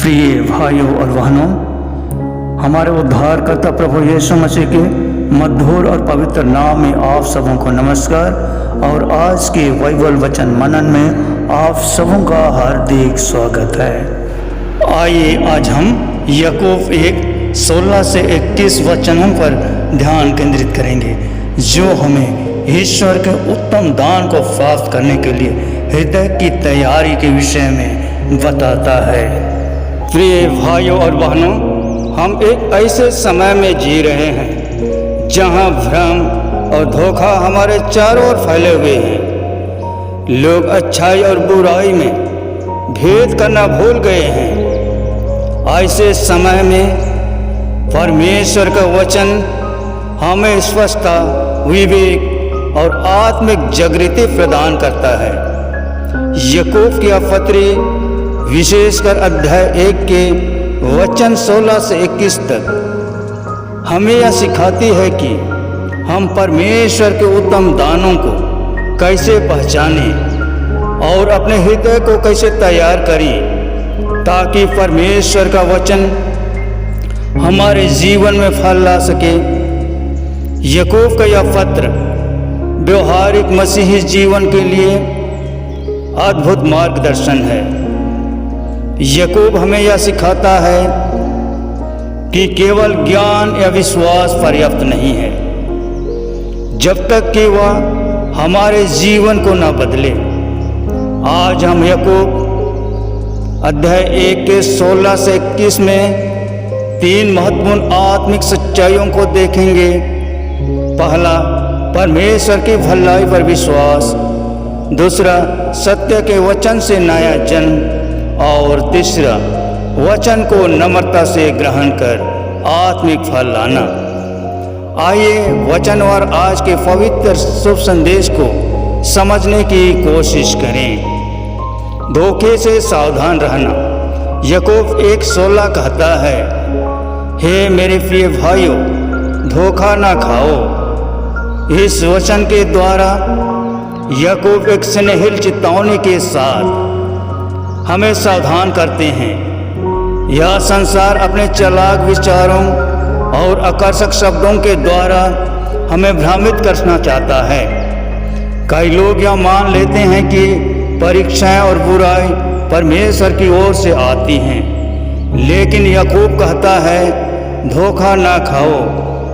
प्रिय भाइयों और बहनों, हमारे उद्धारकर्ता प्रभु यीशु मसीह के मधुर और पवित्र नाम में आप सबों को नमस्कार। और आज के बाइबल वचन मनन में आप सबों का हार्दिक स्वागत है। आइए आज हम याकूब 1:16 से 21 वचनों पर ध्यान केंद्रित करेंगे, जो हमें ईश्वर के उत्तम दान को प्राप्त करने के लिए हृदय की तैयारी के विषय में बताता है। प्रिय भाइयों और बहनों, हम एक ऐसे समय में जी रहे हैं जहां भ्रम और धोखा हमारे चारों ओर फैले हुए हैं। लोग अच्छाई और बुराई में भेद करना भूल गए हैं। ऐसे समय में परमेश्वर का वचन हमें स्पष्टता, विवेक और आत्मिक जागृति प्रदान करता है। याकूब की पत्री विशेषकर अध्याय 1 के वचन 16 से 21 तक हमें यह सिखाती है कि हम परमेश्वर के उत्तम दानों को कैसे पहचानें और अपने हृदय को कैसे तैयार करें, ताकि परमेश्वर का वचन हमारे जीवन में फल ला सके। याकूब का यह पत्र व्यवहारिक मसीही जीवन के लिए अद्भुत मार्गदर्शन है। याकूब हमें यह सिखाता है कि केवल ज्ञान या विश्वास पर्याप्त नहीं है, जब तक कि वह हमारे जीवन को न बदले। आज हम याकूब अध्याय 1 के 16 से 21 में 3 महत्वपूर्ण आत्मिक सच्चाइयों को देखेंगे। पहला, परमेश्वर की भलाई पर विश्वास। दूसरा, सत्य के वचन से नया जन्म। और तीसरा, वचन को नम्रता से ग्रहण कर आत्मिक फल लाना। आइए वचन और आज के पवित्र शुभ संदेश को समझने की कोशिश करें। धोखे से सावधान रहना। याकूब 1:16 कहता है, हे मेरे प्रिय भाइयों, धोखा ना खाओ। इस वचन के द्वारा याकूब एक स्नेहिल चेतावनी के साथ हमें सावधान करते हैं। यह संसार अपने चालाक विचारों और आकर्षक शब्दों के द्वारा हमें भ्रमित करना चाहता है। कई लोग यह मान लेते हैं कि परीक्षाएं और बुराई परमेश्वर की ओर से आती हैं, लेकिन याकूब कहता है, धोखा ना खाओ।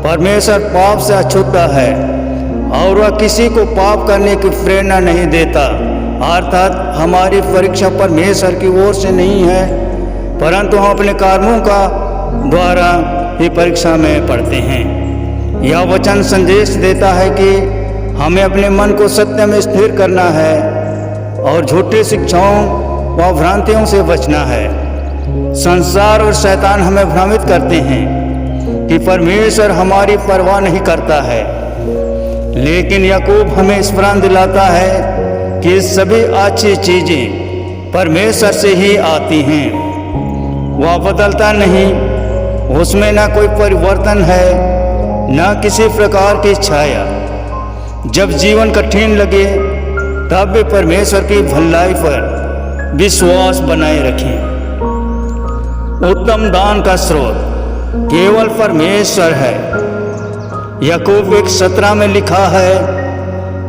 परमेश्वर पाप से अछूता है और वह किसी को पाप करने की प्रेरणा नहीं देता। अर्थात हमारी परीक्षा परमेश्वर की ओर से नहीं है, परंतु हम अपने कर्मों का द्वारा ही परीक्षा में पढ़ते हैं। यह वचन संदेश देता है कि हमें अपने मन को सत्य में स्थिर करना है और झूठी शिक्षाओं व भ्रांतियों से बचना है। संसार और शैतान हमें भ्रमित करते हैं कि परमेश्वर हमारी परवाह नहीं करता है, लेकिन याकूब हमें स्मरण दिलाता है कि सभी अच्छी चीज़ें परमेश्वर से ही आती हैं। वह बदलता नहीं, उसमें न कोई परिवर्तन है, न किसी प्रकार की छाया। जब जीवन कठिन लगे तब भी परमेश्वर की भलाई पर विश्वास बनाए रखें। उत्तम दान का स्रोत केवल परमेश्वर है। याकूब 1:17 में लिखा है,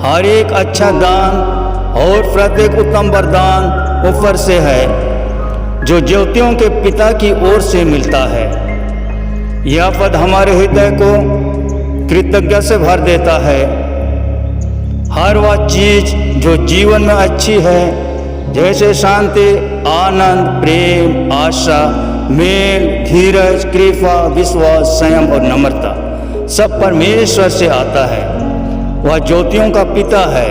हर एक अच्छा दान और प्रत्येक उत्तम वरदान ऊपर से है, जो ज्योतियों के पिता की ओर से मिलता है। यह पद हमारे हृदय को कृतज्ञता से भर देता है। हर वह चीज जो जीवन में अच्छी है, जैसे शांति, आनंद, प्रेम, आशा, मेल, धीरज, कृपा, विश्वास, संयम और नम्रता, सब परमेश्वर से आता है। वह ज्योतियों का पिता है,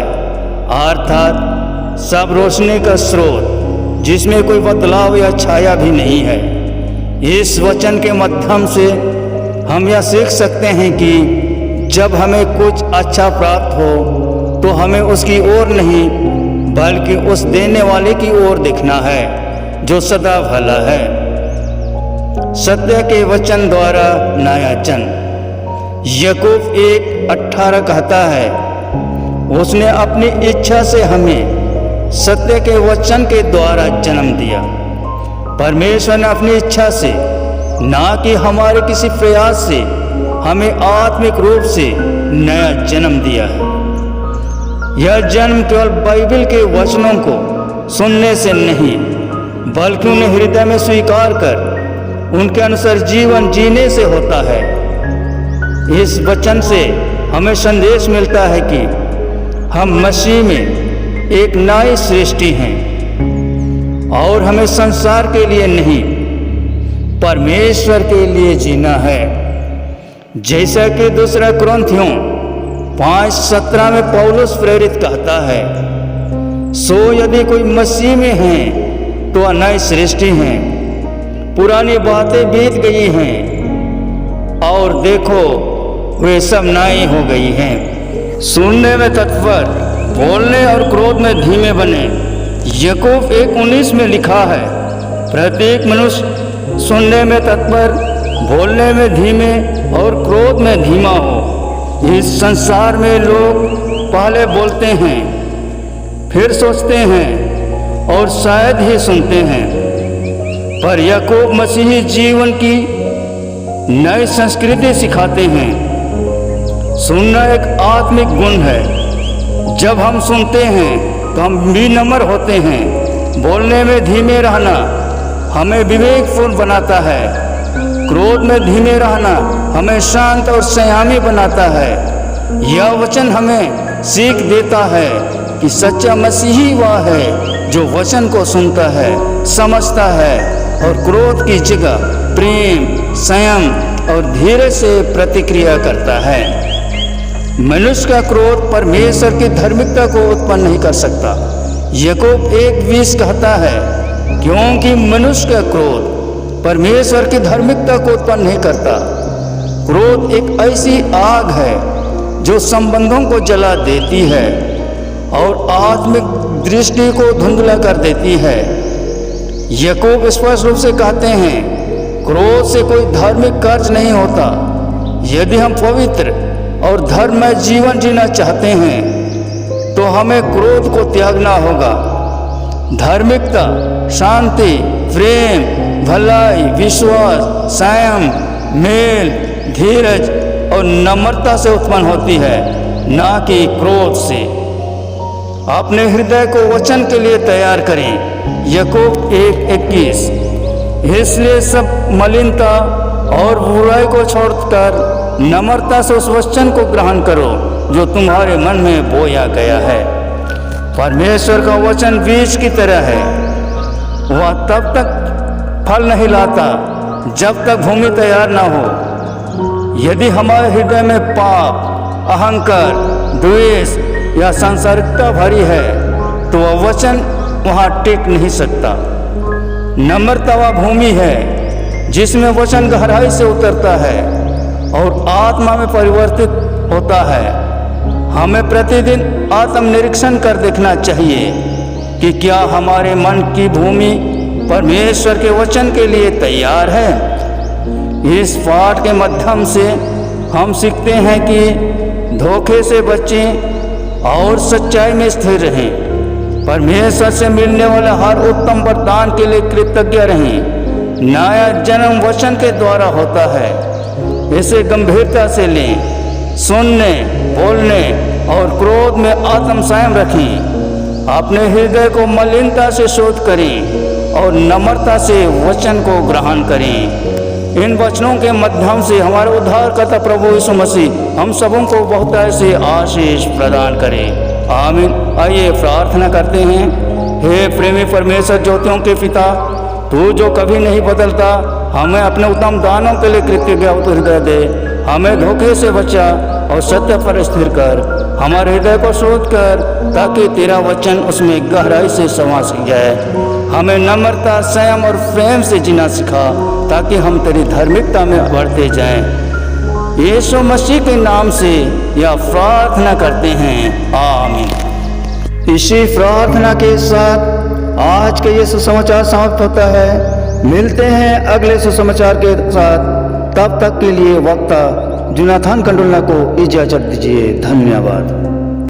अर्थात सब रोशनी का स्रोत, जिसमें कोई बदलाव या छाया भी नहीं है। इस वचन के माध्यम से हम यह सीख सकते हैं कि जब हमें कुछ अच्छा प्राप्त हो तो हमें उसकी ओर नहीं, बल्कि उस देने वाले की ओर देखना है, जो सदा भला है। सत्य के वचन द्वारा नया जन्म। याकूब 1:18 कहता है, उसने अपनी इच्छा से हमें सत्य के वचन के द्वारा जन्म दिया। परमेश्वर ने अपनी इच्छा से, ना कि हमारे किसी प्रयास से, हमें आत्मिक रूप से नया जन्म दिया है। यह जन्म केवल बाइबल के वचनों को सुनने से नहीं, बल्कि उन्हें हृदय में स्वीकार कर उनके अनुसार जीवन जीने से होता है। इस वचन से हमें संदेश मिलता है कि हम मसीह में एक नई सृष्टि हैं और हमें संसार के लिए नहीं, परमेश्वर के लिए जीना है। जैसा कि 2 कुरिन्थियों 5:17 में पौलुस प्रेरित कहता है, सो यदि कोई मसीह में है तो नई सृष्टि है, पुरानी बातें बीत गई हैं और देखो वे सब नई हो गई हैं। सुनने में तत्पर, बोलने और क्रोध में धीमे बने। याकूब 1:19 में लिखा है, प्रत्येक मनुष्य सुनने में तत्पर, बोलने में धीमे और क्रोध में धीमा हो। इस संसार में लोग पहले बोलते हैं, फिर सोचते हैं और शायद ही सुनते हैं, पर याकूब मसीही जीवन की नई संस्कृति सिखाते हैं। सुनना एक आत्मिक गुण है। जब हम सुनते हैं तो हम विनम्र होते हैं। बोलने में धीमे रहना हमें विवेकपूर्ण बनाता है। क्रोध में धीमे रहना हमें शांत और संयमी बनाता है। यह वचन हमें सीख देता है कि सच्चा मसीही वह है जो वचन को सुनता है, समझता है और क्रोध की जगह प्रेम, संयम और धीरज से प्रतिक्रिया करता है। मनुष्य का क्रोध परमेश्वर की धार्मिकता को उत्पन्न नहीं कर सकता। याकूब 1:20 कहता है, क्योंकि मनुष्य का क्रोध परमेश्वर की धार्मिकता को उत्पन्न नहीं करता। क्रोध एक ऐसी आग है जो संबंधों को जला देती है और आत्मिक दृष्टि को धुंधला कर देती है। याकूब स्पष्ट रूप से कहते हैं, क्रोध से कोई धार्मिक कार्य नहीं होता। यदि हम पवित्र और धर्ममय जीवन जीना चाहते हैं तो हमें क्रोध को त्यागना होगा। धार्मिकता शांति, प्रेम, भलाई, विश्वास, संयम, मेल, धीरज और नम्रता से उत्पन्न होती है, ना कि क्रोध से। अपने हृदय को वचन के लिए तैयार करें। याकूब 1:21। इसलिए सब मलिनता और बुराई को छोड़कर नम्रता से उस वचन को ग्रहण करो जो तुम्हारे मन में बोया गया है। परमेश्वर का वचन बीज की तरह है। वह तब तक फल नहीं लाता जब तक भूमि तैयार ना हो। यदि हमारे हृदय में पाप, अहंकार, द्वेष या सांसारिकता भरी है तो वह वचन वहाँ टिक नहीं सकता। नम्रता वह भूमि है जिसमें वचन गहराई से उतरता है और आत्मा में परिवर्तित होता है। हमें प्रतिदिन आत्मनिरीक्षण कर देखना चाहिए कि क्या हमारे मन की भूमि परमेश्वर के वचन के लिए तैयार है। इस पाठ के माध्यम से हम सीखते हैं कि धोखे से बचें और सच्चाई में स्थिर रहें। परमेश्वर से मिलने वाले हर उत्तम वरदान के लिए कृतज्ञ रहें। नया जन्म वचन के द्वारा होता है, इसे गंभीरता से लें। सुनने, बोलने और क्रोध में आत्म संयम रखें। अपने हृदय को मलिनता से शोध करें और नम्रता से वचन को ग्रहण करें। इन वचनों के माध्यम से हमारे उद्धारकर्ता प्रभु यीशु मसीह हम सबों को बहुतायत से आशीष प्रदान करें। आमीन। आइए प्रार्थना करते हैं। हे प्रेमी परमेश्वर, ज्योतियों के पिता, तू जो कभी नहीं बदलता, हमें अपने उत्तम दानों के लिए कृतज्ञ हृदय दे। हमें धोखे से बचा और सत्य पर स्थिर कर। हमारे हृदय को शोध कर ताकि तेरा वचन उसमें गहराई से समा जाए। हमें नम्रता, संयम और प्रेम से जीना सिखा ताकि हम तेरी धार्मिकता में बढ़ते जाएं। यीशु मसीह के नाम से यह प्रार्थना करते हैं। आमीन। इसी प्रार्थना के साथ आज के ये सुसमाचार समाप्त होता है। मिलते हैं अगले सुसमाचार के साथ। तब तक के लिए वक्ता जोनाथन कंडोलना को इजाजत दीजिए। धन्यवाद।